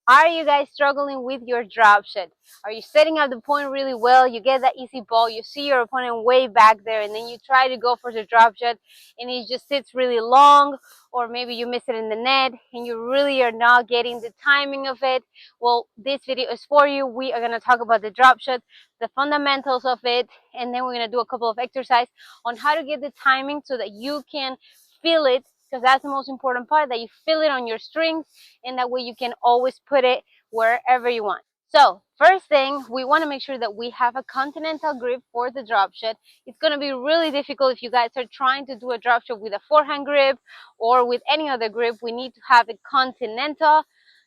Are you guys struggling with your drop shot? Are you setting up the point really well? You get that easy ball, you see your opponent way back there, and then you try to go for the drop shot and it just sits really long, or maybe you miss it in the net and you really are not getting the timing of it. Well, this video is for you. We are going to talk about the drop shot, the fundamentals of it, and then we're going to do a couple of exercises on how to get the timing so that you can feel it, because that's the most important part, that you feel it on your strings, and that way you can always put it wherever you want. So first thing, we want to make sure that we have a continental grip for the drop shot. It's going to be really difficult if you guys are trying to do a drop shot with a forehand grip or with any other grip. We need to have it continental,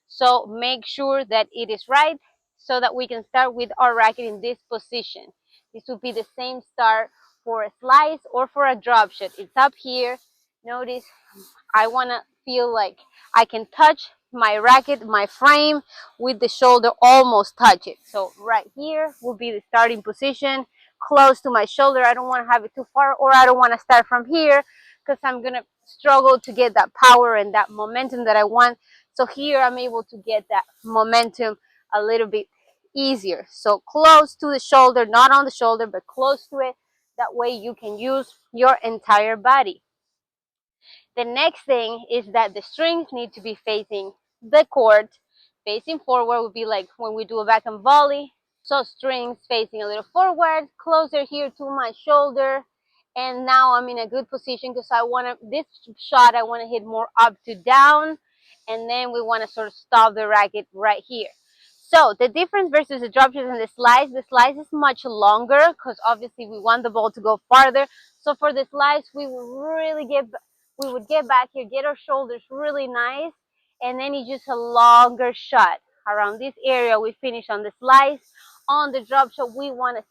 so make sure that it is right so that we can start with our racket in this position. This would be the same start for a slice or for a drop shot. It's up here. Notice I want to feel like I can touch my racket, my frame, with the shoulder, almost touch it. So right here will be the starting position, close to my shoulder. I don't want to have it too far, or I don't want to start from here because I'm going to struggle to get that power and that momentum that I want. So here I'm able to get that momentum a little bit easier. So close to the shoulder, not on the shoulder, but close to it. That way you can use your entire body. The next thing is that the strings need to be facing the court. Facing forward would be like when we do a backhand volley. So strings facing a little forward, closer here to my shoulder. And now I'm in a good position because I want to, this shot I want to hit more up to down. And then we want to sort of stop the racket right here. So the difference versus the drop shot and the slice is much longer because obviously we want the ball to go farther. So for the slice, we would get back here, get our shoulders really nice, and then it's just a longer shot. Around this area, we finish on the slice. On the drop shot, we want to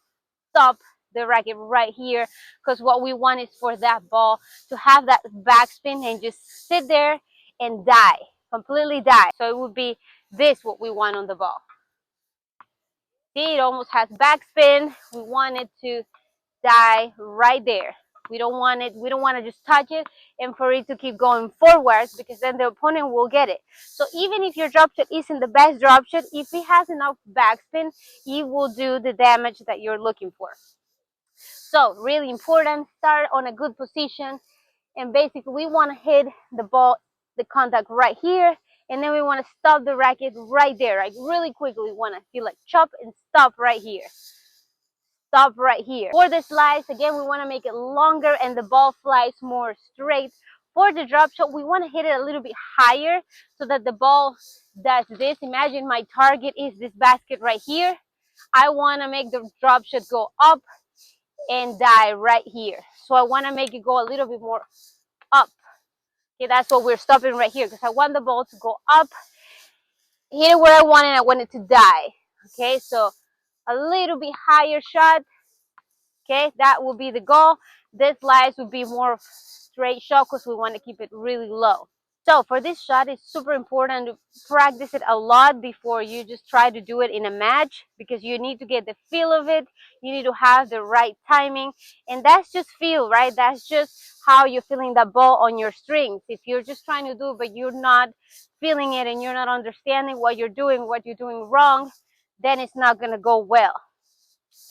stop the racket right here because what we want is for that ball to have that backspin and just sit there and die, completely die. So it would be this what we want on the ball. See, it almost has backspin. We want it to die right there. We don't want to just touch it and for it to keep going forwards, because then the opponent will get it. So even if your drop shot isn't the best drop shot, if it has enough backspin, it will do the damage that you're looking for. So really important, start on a good position, and basically we want to hit the ball, the contact right here, and then we want to stop the racket right there, like really quickly. We want to feel like chop and stop right here. Stop right here. For the slice, again, we want to make it longer and the ball flies more straight. For the drop shot, we want to hit it a little bit higher so that the ball does this. Imagine my target is this basket right here. I want to make the drop shot go up and die right here. So I want to make it go a little bit more up. Okay, that's what we're stopping right here, because I want the ball to go up, hit it where I want it, and I want it to die. Okay, so a little bit higher shot. Okay, that will be the goal. This slice would be more of straight shot because we want to keep it really low. So for this shot, it's super important to practice it a lot before you just try to do it in a match, because you need to get the feel of it. You need to have the right timing, and that's just feel, right? That's just how you're feeling that ball on your strings. If you're just trying to do it, but you're not feeling it and you're not understanding what you're doing wrong, then it's not going to go well.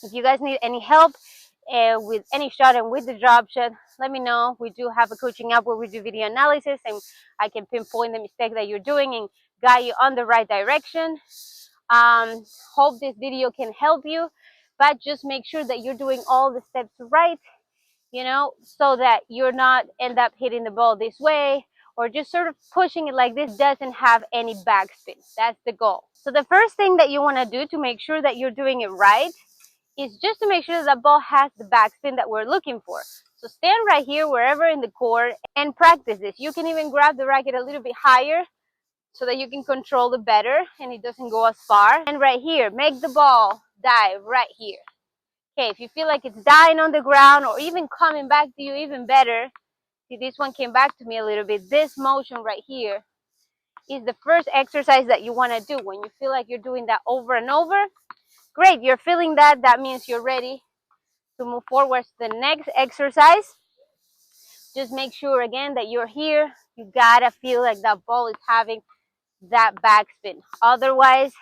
If you guys need any help with any shot and with the drop shot, let me know. We do have a coaching app where we do video analysis, and I can pinpoint the mistake that you're doing and guide you on the right direction. Hope this video can help you, but just make sure that you're doing all the steps right, so that you're not end up hitting the ball this way, or just sort of pushing it like this doesn't have any backspin. That's the goal. So the first thing that you want to do to make sure that you're doing it right is just to make sure that the ball has the backspin that we're looking for. So stand right here, wherever in the court, and practice this. You can even grab the racket a little bit higher so that you can control it better and it doesn't go as far. And right here, make the ball die right here. Okay, if you feel like it's dying on the ground or even coming back to you, even better. See, this one came back to me a little bit. This motion right here is the first exercise that you want to do. When you feel like you're doing that over and over, great, you're feeling that. That means you're ready to move forward to the next exercise. Just make sure again that you're here. You gotta feel like that ball is having that backspin. Otherwise,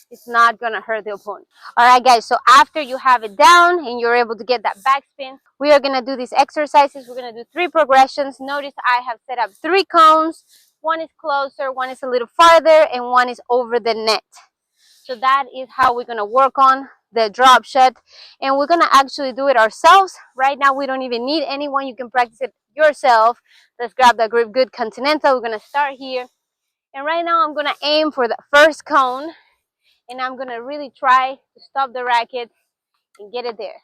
it's not gonna hurt the opponent. All right, guys, so after you have it down and you're able to get that backspin, we are gonna do these exercises. We're gonna do 3 progressions. Notice I have set up 3 cones. One is closer, one is a little farther, and one is over the net. So that is how we're gonna work on the drop shot, and we're gonna actually do it ourselves. Right now, we don't even need anyone. You can practice it yourself. Let's grab that grip good continental. We're gonna start here, and right now I'm gonna aim for the first cone, and I'm gonna really try to stop the racket and get it there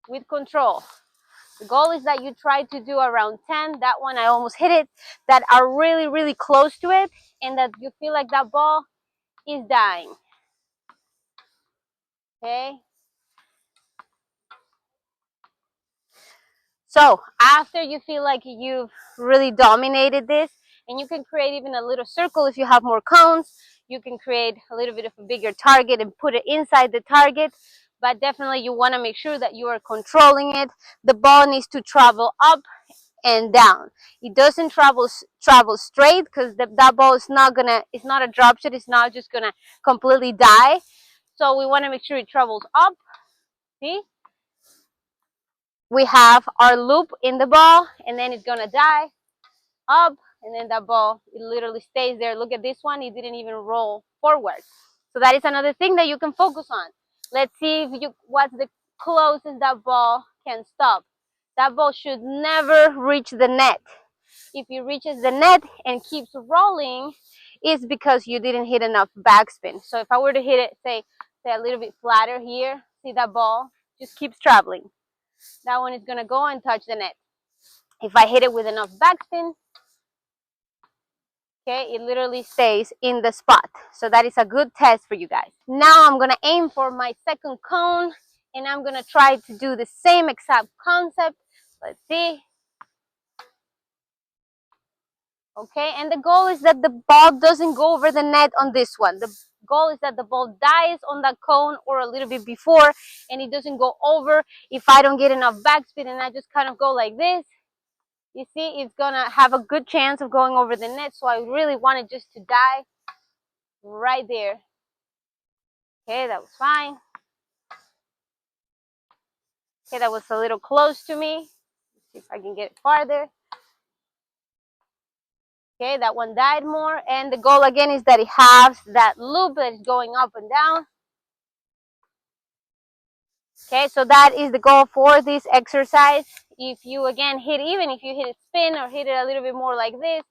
with control. The goal is that you try to do around 10. That one I almost hit it. That are really close to it, and that you feel like that ball is dying. Okay. So after you feel like you've really dominated this, and you can create even a little circle if you have more cones, you can create a little bit of a bigger target and put it inside the target, but definitely you want to make sure that you are controlling it. The ball needs to travel up and down. It doesn't travel straight, because that ball is not gonna, it's not a drop shot, it's not just gonna completely die. So we want to make sure it travels up. See, we have our loop in the ball, and then it's gonna die up, and then that ball, it literally stays there. Look at this one, it didn't even roll forward. So that is another thing that you can focus on. Let's see if you, what's the closest that ball can stop. That ball should never reach the net. If it reaches the net and keeps rolling, it's because you didn't hit enough backspin. So if I were to hit it, say a little bit flatter here, see that ball just keeps traveling. That one is gonna go and touch the net. If I hit it with enough backspin, okay, it literally stays in the spot. So that is a good test for you guys. Now I'm gonna aim for my second cone, and I'm gonna try to do the same exact concept. Let's see. Okay, and the goal is that the ball doesn't go over the net on this one. The goal is that the ball dies on that cone or a little bit before, and it doesn't go over. If I don't get enough backspin and I just kind of go like this, you see, it's gonna have a good chance of going over the net. So I really want it just to die right there. Okay, that was fine. Okay, that was a little close to me. Let's see if I can get it farther. Okay, that one died more, and the goal again is that it has that loop that is going up and down. Okay, so that is the goal for this exercise. If you again hit, even if you hit it spin or hit it a little bit more like this,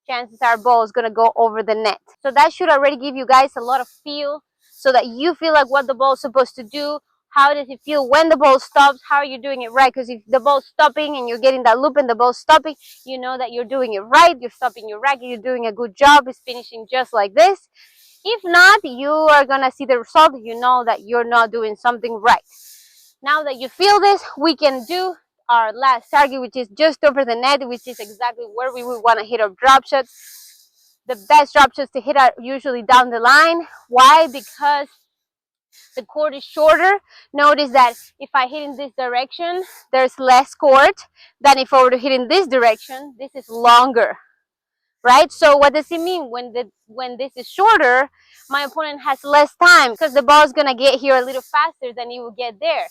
chances are ball is going to go over the net. So that should already give you guys a lot of feel, so that you feel like what the ball is supposed to do. How does it feel when the ball stops? How are you doing it right? Because if the ball's stopping and you're getting that loop and the ball's stopping, you know that you're doing it right. You're stopping your racket. You're doing a good job. It's finishing just like this. If not, you are going to see the result. You know that you're not doing something right. Now that you feel this, we can do our last target, which is just over the net, which is exactly where we would want to hit our drop shots. The best drop shots to hit are usually down the line. Why? Because the court is shorter. Notice that if I hit in this direction, there's less court than if I were to hit in this direction. This is longer, right? So what does it mean? When this is shorter, my opponent has less time, because the ball is going to get here a little faster than it will get there.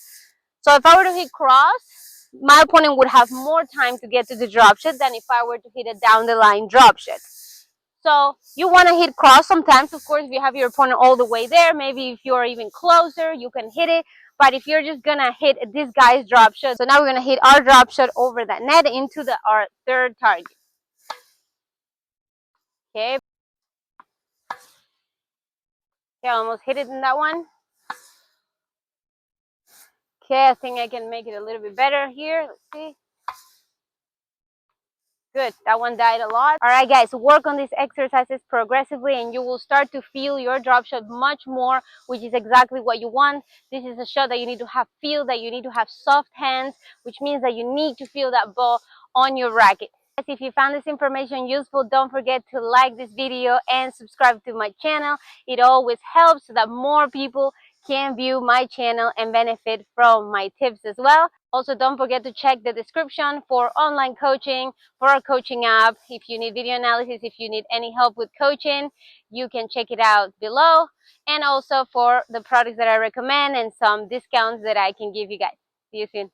So if I were to hit cross, my opponent would have more time to get to the drop shot than if I were to hit a down the line drop shot. So you want to hit cross sometimes. Of course, if you have your opponent all the way there, maybe if you're even closer, you can hit it. But if you're just going to hit this guy's drop shot, so now we're going to hit our drop shot over that net into our third target. Okay. Okay, I almost hit it in that one. Okay, I think I can make it a little bit better here. Let's see. Good, that one died a lot. All right, guys, work on these exercises progressively, and you will start to feel your drop shot much more, which is exactly what you want. This is a shot that you need to have feel, that you need to have soft hands, which means that you need to feel that ball on your racket. If you found this information useful, don't forget to like this video and subscribe to my channel. It always helps so that more people can view my channel and benefit from my tips as well. Also, don't forget to check the description for online coaching, for our coaching app. If you need video analysis, if you need any help with coaching, you can check it out below. And also for the products that I recommend and some discounts that I can give you guys. See you soon.